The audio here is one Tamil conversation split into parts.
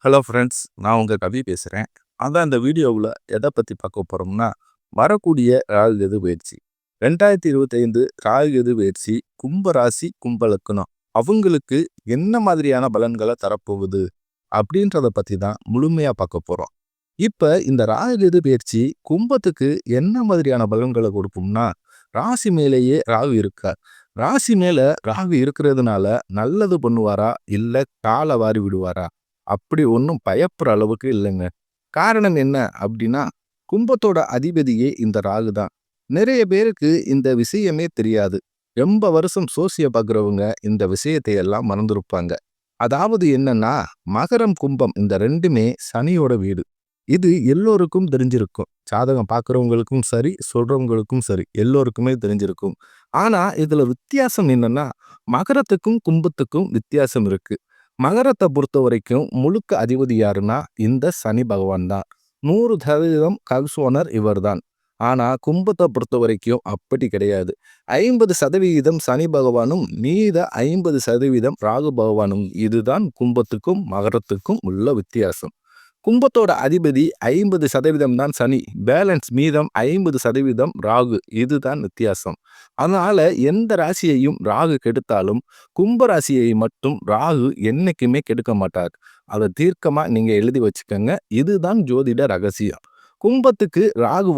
ஹலோ ஃப்ரெண்ட்ஸ், நான் உங்கள் கவி பேசுகிறேன். அதான் இந்த வீடியோவில் எதை பற்றி பார்க்க போகிறோம்னா, வரக்கூடிய ராகு கேது பயிற்சி 2025 ராகு கேது பயிற்சி கும்பராசி கும்பலக்கணம் அவங்களுக்கு என்ன மாதிரியான பலன்களை தரப்போகுது அப்படின்றத பற்றி தான் முழுமையாக பார்க்க போகிறோம். இப்போ இந்த ராகு கேது பயிற்சி கும்பத்துக்கு என்ன மாதிரியான பலன்களை கொடுக்கும்னா, ராசி மேலேயே ராகு இருக்கார். ராசி மேலே ராகு இருக்கிறதுனால நல்லது பண்ணுவாரா இல்லை காலை வாரி விடுவாரா அப்படி ஒன்றும் பயப்படுற அளவுக்கு இல்லைங்க. காரணம் என்ன அப்படின்னா, கும்பத்தோட அதிபதியே இந்த ராகு தான். நிறைய பேருக்கு இந்த விஷயமே தெரியாது. ரொம்ப வருஷம் சோசிய பார்க்குறவங்க இந்த விஷயத்தை எல்லாம் மறந்துருப்பாங்க. அதாவது என்னன்னா, மகரம் கும்பம் இந்த ரெண்டுமே சனியோட வீடு. இது எல்லோருக்கும் தெரிஞ்சிருக்கும். ஜாதகம் பார்க்குறவங்களுக்கும் சரி, சொல்றவங்களுக்கும் சரி, எல்லோருக்குமே தெரிஞ்சிருக்கும். ஆனா இதுல வித்தியாசம் என்னன்னா, மகரத்துக்கும் கும்பத்துக்கும் வித்தியாசம் இருக்கு. மகரத்தை பொறுத்த வரைக்கும் முழுக்க அதிபதி யாருன்னா இந்த சனி பகவான் தான். 100% கல்சோனர் இவர் தான். ஆனா கும்பத்தை பொறுத்த வரைக்கும் அப்படி கிடையாது. 50% சனி பகவானும் மீத 50% ராகு பகவானும். இதுதான் கும்பத்துக்கும் மகரத்துக்கும் உள்ள வித்தியாசம். கும்பத்தோட அதிபதி 50% தான் சனி, பேலன்ஸ் மீதம் 50% ராகு. இதுதான் வித்தியாசம். அதனால எந்த ராசியையும் ராகு கெடுத்தாலும் கும்ப ராசியை மட்டும் ராகு என்னைக்குமே கெடுக்க மாட்டார். அதை தீர்க்கமா நீங்க எழுதி வச்சுக்கோங்க. இதுதான் ஜோதிட ரகசியம். கும்பத்துக்கு ராகு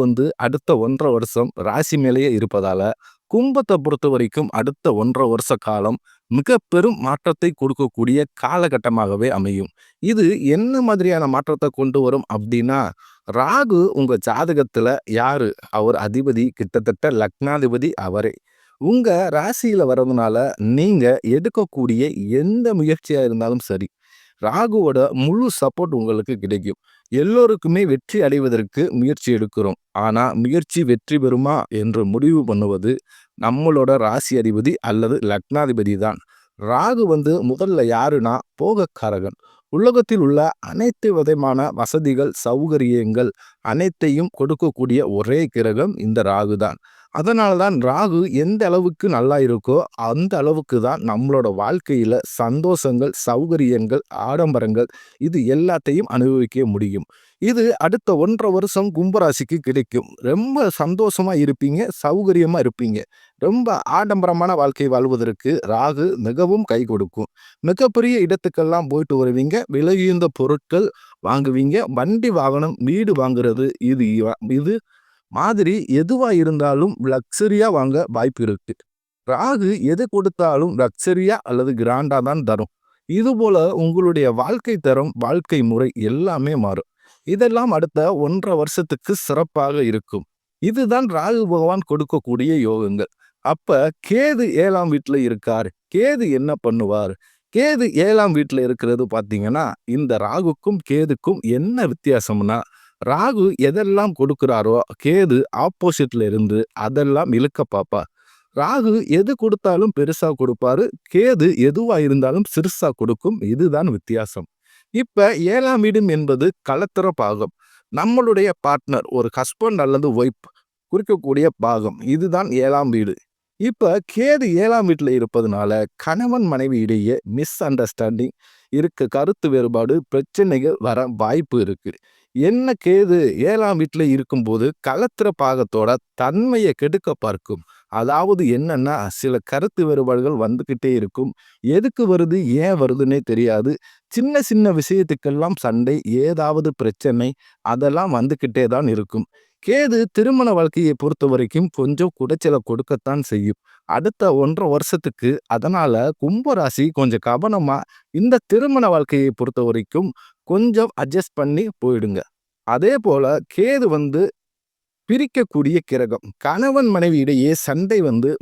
அடுத்த 1.5 வருஷம் ராசி மேலேயே இருப்பதால கும்பத்தை பொறுத்த வரைக்கும் அடுத்த 1.5 வருஷ காலம் மிக பெரும் மாற்றத்தை கொடுக்கக்கூடிய காலகட்டமாகவே அமையும். இது என்ன மாதிரியான மாற்றத்தை கொண்டு வரும் அப்படின்னா, ராகு உங்க ஜாதகத்துல யாரு? அவர் அதிபதி, கிட்டத்தட்ட லக்னாதிபதி அவரே. உங்க ராசியில வர்றதுனால நீங்க எடுக்கக்கூடிய எந்த முயற்சியா இருந்தாலும் சரி, ராகுவோட முழு சப்போர்ட் உங்களுக்கு கிடைக்கும். எல்லோருக்குமே வெற்றி அடைவதற்கு முயற்சி எடுக்கிறோம். ஆனா முயற்சி வெற்றி பெறுமா என்று முடிவு பண்ணுவது நம்மளோட ராசி அதிபதி அல்லது லக்னாதிபதி தான். ராகு முதல்ல யாருன்னா போகக்காரகன். உலகத்தில் உள்ள அனைத்து விதமான வசதிகள், சௌகரியங்கள் அனைத்தையும் கொடுக்கக்கூடிய ஒரே கிரகம் இந்த ராகு தான். அதனால தான் ராகு எந்த அளவுக்கு நல்லா இருக்கோ அந்த அளவுக்கு தான் நம்மளோட வாழ்க்கையில சந்தோஷங்கள், சௌகரியங்கள், ஆடம்பரங்கள் இது எல்லாத்தையும் அனுபவிக்க முடியும். இது அடுத்த 1.5 வருஷம் கும்பராசிக்கு கிடைக்கும். ரொம்ப சந்தோஷமா இருப்பீங்க, சௌகரியமா இருப்பீங்க. ரொம்ப ஆடம்பரமான வாழ்க்கை வாழ்வதற்கு ராகு மிகவும் கை கொடுக்கும். மிகப்பெரிய இடத்துக்கெல்லாம் போயிட்டு வருவீங்க, விலையுயர்ந்த பொருட்கள் வாங்குவீங்க, வண்டி வாகனம், வீடு வாங்குறது இது மாதிரி எதுவா இருந்தாலும் லக்ஸரியா வாங்க வாய்ப்பு இருக்கு. ராகு எது கொடுத்தாலும் லக்ஸரியா அல்லது கிராண்டா தான் தரும். இது போல உங்களுடைய வாழ்க்கை தரம், வாழ்க்கை முறை எல்லாமே மாறும். இதெல்லாம் அடுத்த 1.5 வருஷத்துக்கு சிறப்பாக இருக்கும். இதுதான் ராகு பகவான் கொடுக்கக்கூடிய யோகங்கள். அப்ப கேது 7ஆம் வீட்டுல இருக்கார். கேது என்ன பண்ணுவார்? கேது 7ஆம் வீட்டுல இருக்கிறது பாத்தீங்கன்னா, இந்த ராகுக்கும் கேதுக்கும் என்ன வித்தியாசம்னா, ராகு எதெல்லாம் கொடுக்கிறாரோ கேது ஆப்போசிட்ல இருந்து அதெல்லாம் இழுக்க பார்ப்பார். ராகு எது கொடுத்தாலும் பெருசா கொடுப்பாரு. கேது எதுவா இருந்தாலும் சிறுசா கொடுக்கும். இதுதான் வித்தியாசம். இப்ப 7ஆம் வீடு என்பது களத்திர பாகம். நம்மளுடைய பார்ட்னர், ஒரு ஹஸ்பண்ட் அல்லது ஒய்ஃப் குறிக்கக்கூடிய பாகம். இதுதான் 7ஆம் வீடு. இப்ப கேது 7ஆம் வீட்டுல இருப்பதனால கணவன் மனைவி இடையே மிஸ் அண்டர்ஸ்டாண்டிங் இருக்கு, கருத்து வேறுபாடு, பிரச்சனைகள் வர வாய்ப்பு இருக்கு. என்ன கேது 7ஆம் வீட்டுல இருக்கும்போது களத்திர பாகத்தோட தன்மையை கெடுக்க பார்க்கும். அதாவது என்னன்னா, சில கருத்து வேறுபாடுகள் வந்துகிட்டே இருக்கும். எதுக்கு வருது, ஏன் வருதுன்னே தெரியாது. சின்ன சின்ன விஷயத்துக்கெல்லாம் சண்டை, ஏதாவது பிரச்சனை அதெல்லாம் வந்துகிட்டே தான் இருக்கும். கேது திருமண வாழ்க்கையை பொறுத்த வரைக்கும் கொஞ்சம் குடைச்சலை கொடுக்கத்தான் செய்யும். அடுத்த 1.5 வருஷத்துக்கு. அதனால கும்பராசி கொஞ்சம் கவனமா இந்த திருமண வாழ்க்கையை பொறுத்த வரைக்கும் கொஞ்சம் அட்ஜஸ்ட் பண்ணி போயிடுங்க. அதே போல கேது பிரிக்கக்கூடிய கிரகம். கணவன் மனைவி இடையே சண்டை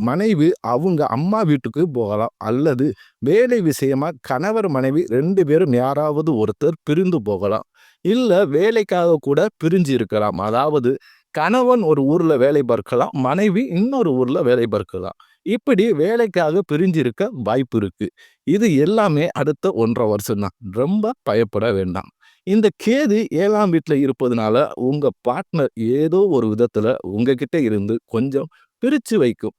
மனைவி அவங்க அம்மா வீட்டுக்கு போகலாம், அல்லது வேலை விஷயமா கணவர் மனைவி 2 பேரும் யாராவது ஒருத்தர் பிரிந்து போகலாம், இல்ல வேலைக்காக கூட பிரிஞ்சு இருக்கலாம். அதாவது கணவன் ஒரு ஊர்ல வேலை பார்க்கலாம், மனைவி இன்னொரு ஊர்ல வேலை பார்க்கலாம். இப்படி வேலைக்காக பிரிஞ்சு இருக்க வாய்ப்பு இருக்கு. இது எல்லாமே அடுத்த 1.5 வருஷம் தான். ரொம்ப பயப்பட வேண்டாம். இந்த கேது 7ஆம் வீட்டுல இருப்பதனால உங்க பார்ட்னர் ஏதோ ஒரு விதத்துல உங்ககிட்ட இருந்து கொஞ்சம் பிரிச்சு வைக்கும்.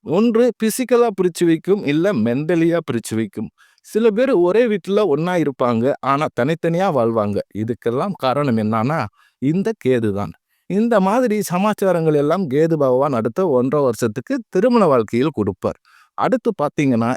ஒன்று பிசிக்கலா பிரிச்சு வைக்கும், இல்ல மென்டலியா பிரிச்சு வைக்கும். சில பேர் ஒரே வீட்டுல ஒண்ணா இருப்பாங்க. ஆனா தனித்தனியா வாழ்வாங்க. இதுக்கெல்லாம் காரணம் என்னன்னா, இந்த கேது தான். இந்த மாதிரி சமாச்சாரங்கள் எல்லாம் கேது பகவான் அடுத்த 1½ வருஷத்துக்கு திருமண வாழ்க்கையில் கொடுப்பார். அடுத்து பார்த்தீங்கன்னா